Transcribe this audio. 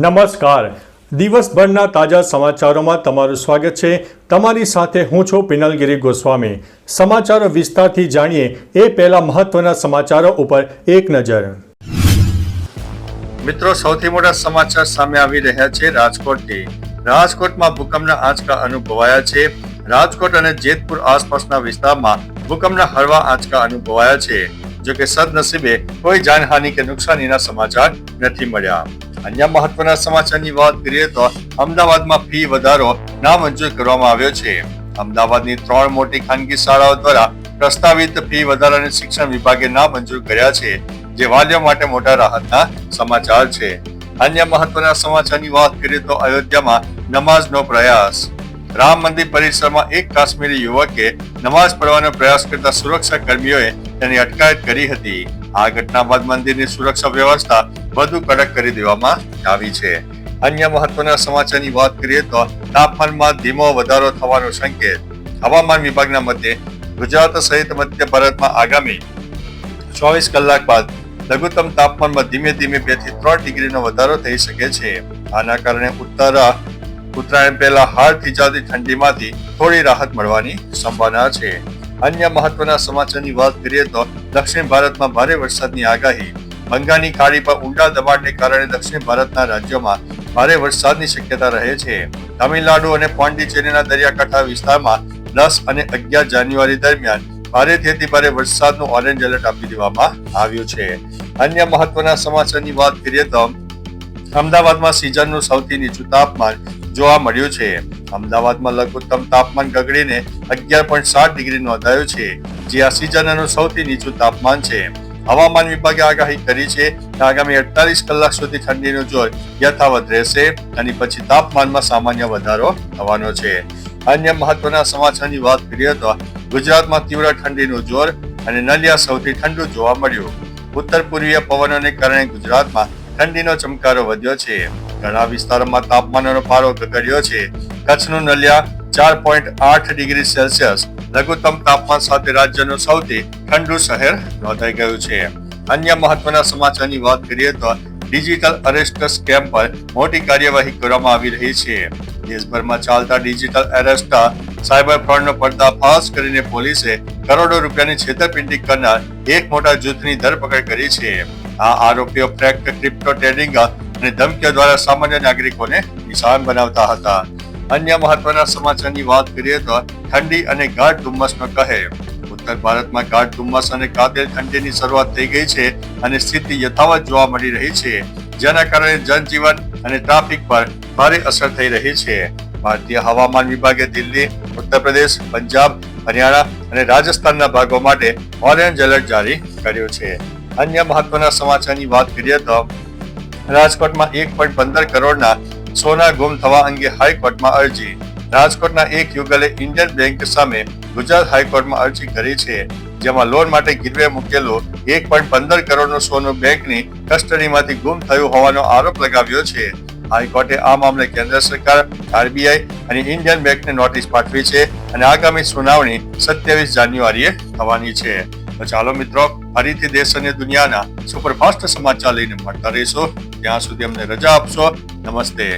નમસ્કાર. દિવસભરના તાજા સમાચારોમાં તમારું સ્વાગત છે. તમારી સાથે હું છું પિનલગીરી ગોસ્વામી. સમાચારો વિસ્તારથી જાણીએ એ પહેલા મહત્વના સમાચારો ઉપર એક નજર. મિત્રો, સૌથી મોટા સમાચાર સામે આવી રહ્યા છે રાજકોટથી. રાજકોટમાં ભૂકંપના આંચકા અનુભવાયા છે. રાજકોટ અને જેતપુર આસપાસના વિસ્તારમાં ભૂકંપના હળવા આંચકા અનુભવાયા છે. જો કે સદનસીબે કોઈ જાનહાનિ કે નુકસાનીના સમાચાર નથી મળ્યા. અન્ય મહત્વના સમાચારની વાત કરીએ તો અમદાવાદમાં ફી વધારો નામંજૂર કરવામાં આવ્યો છે. અમદાવાદની 3 મોટી ખાનગી શાળાઓ દ્વારા પ્રસ્તાવિત ફી વધારાને શિક્ષણ વિભાગે નામંજૂર કર્યા છે, જે વાલીઓ માટે મોટા રાહતના સમાચાર છે. અન્ય મહત્વના સમાચારની વાત કરીએ તો અયોધ્યામાં નમાઝનો પ્રયાસ. રામ મંદિર પરિસરમાં એક કાશ્મીરી યુવકે નમાઝ પઢવાનો પ્રયાસ કરતા સુરક્ષા કર્મીઓએ તેની અટકાયત કરી હતી. આ ઘટના બાદ મંદિરની સુરક્ષા વ્યવસ્થા વધુ કડક કરી દેવામાં આવી છે. અન્ય મહત્વના સમાચારની વાત કરીએ તો તાપમાનમાં ધીમો વધારો થવાનો સંકેત. હવામાન વિભાગના મતે ગુજરાત સહિત મધ્ય ભારતમાં આગામી 24 કલાક બાદ લઘુત્તમ તાપમાનમાં ધીમે ધીમે 2 થી 3 ડિગ્રીનો વધારો થઈ શકે છે. આના કારણે ઉત્તરાયણ પહેલા હાડ થીજાતી ઠંડીમાંથી થોડી રાહત મળવાની સંભાવના છે. અન્ય મહત્વના સમાચારની વાત કરીએ તો દક્ષિણ ભારતમાં ભારે વરસાદની આગાહી. બંગાળની ખાડી પર ઊંડા દબાણને કારણે દક્ષિણ ભારતના રાજ્યોમાં ભારે વરસાદની શક્યતા રહે છે. તમિલનાડુ અને પોંડિચેરીના દરિયાકાંઠા વિસ્તારમાં 10 અને 11 જાન્યુઆરી દરમિયાન ભારેથી અતિભારે વરસાદનું ઓરેન્જ એલર્ટ આપી દેવામાં આવ્યું છે. અન્ય મહત્વના સમાચારની વાત કરીએ તો અમદાવાદમાં સિઝનનું સૌથી નીચું તાપમાન જોવા મળ્યું છે. અમદાવાદમાં લઘુત્તમ તાપમાન ગગડીને 11.7 ડિગ્રી નોંધાયું છે, જે આ સિઝનનું સૌથી નીચું તાપમાન છે. હવામાન વિભાગે આગાહી કરી છે કે આગામી 48 કલાક સુધી ઠંડીનું જોર યથાવત રહેશે અને પછી તાપમાનમાં સામાન્ય વધારો થવાનો છે. અન્ય મહત્વના સમાચારની વાત કરીએ તો ગુજરાતમાં તીવ્ર ઠંડીનું જોર અને નલિયા સૌથી ઠંડુ જોવા મળ્યું. ઉત્તર પૂર્વીય પવનોને કારણે ગુજરાતમાં ઠંડીનો ચમકારો વધ્યો છે. ઘણા વિસ્તારોમાં તાપમાનનો પારો ગગડ્યો છે. કચ્છનું નલિયા 4.8 ડિગ્રી સેલ્સિયસ લઘુત્તમ તાપમાન સાથે રાજ્યનું સૌથી ઠંડુ શહેર નોંધાઈ ગયું છે. અન્ય મહત્વના સમાચારની વાત કરીએ તો ડિજિટલ અરેસ્ટ સ્કેમ પર મોટી કાર્યવાહી કરવામાં આવી રહી છે. દેશભરમાં ચાલતા ડિજિટલ અરેસ્ટ સાયબર ફ્રોડનો પર્દાફાશ કરીને પોલીસે કરોડો રૂપિયાની છેતરપિંડી કરનાર એક મોટા જૂથની ધરપકડ કરી છે. આ આરોપીઓ ફ્રેક્ટ ક્રિપ્ટો ટ્રેડિંગ અને ધમકીઓ દ્વારા સામાન્ય નાગરિકોને નિશાન બનાવતા હતા. અન્ય મહત્વના સમાચારની વાત કરીએ તો ઠંડી અને ગાઢ ધુમ્મસનો કહેર. ઉત્તર ભારતમાં ગાઢ ધુમ્મસ અને કાતિલ ઠંડીની શરૂઆત થઈ ગઈ છે અને સ્થિતિ યથાવત જોવા મળી રહી છે, જેના કારણે જનજીવન અને ટ્રાફિક પર ભારે અસર થઈ રહી છે. ભારતીય હવામાન વિભાગે દિલ્હી, ઉત્તર પ્રદેશ, પંજાબ, હરિયાણા અને રાજસ્થાનના ભાગો માટે ઓરેન્જ એલર્ટ જારી કર્યું છે. અન્ય મહત્વના સમાચારની વાત કરીએ તો રાજકોટમાં 1.15 કરોડના સોના ગુમ થવા અંગે હાઈકોર્ટમાં અરજી. રાજકોટના એક યુગલે ઇન્ડિયન બેંક સામે ગુજરાત હાઈકોર્ટમાં અરજી કરી છે, જેમાં લોન માટે ગીરવે મૂકેલું 1.15 કરોડનું સોનું બેંકની કસ્ટડીમાંથી ગુમ થયું હોવાનો આરોપ લગાવ્યો છે. હાઈકોર્ટે આ મામલે કેન્દ્ર સરકાર, આરબીઆઈ અને ઇન્ડિયન બેંકને નોટિસ પાઠવી છે અને આગામી સુનાવણી 27 જાન્યુઆરીએ થવાની છે. તો ચાલો મિત્રો, ફરીથી દેશ અને દુનિયાના સુપરફાસ્ટ સમાચાર લઈને મળતા રહીશું. ત્યાં સુધી અમને રજા આપશો. નમસ્તે.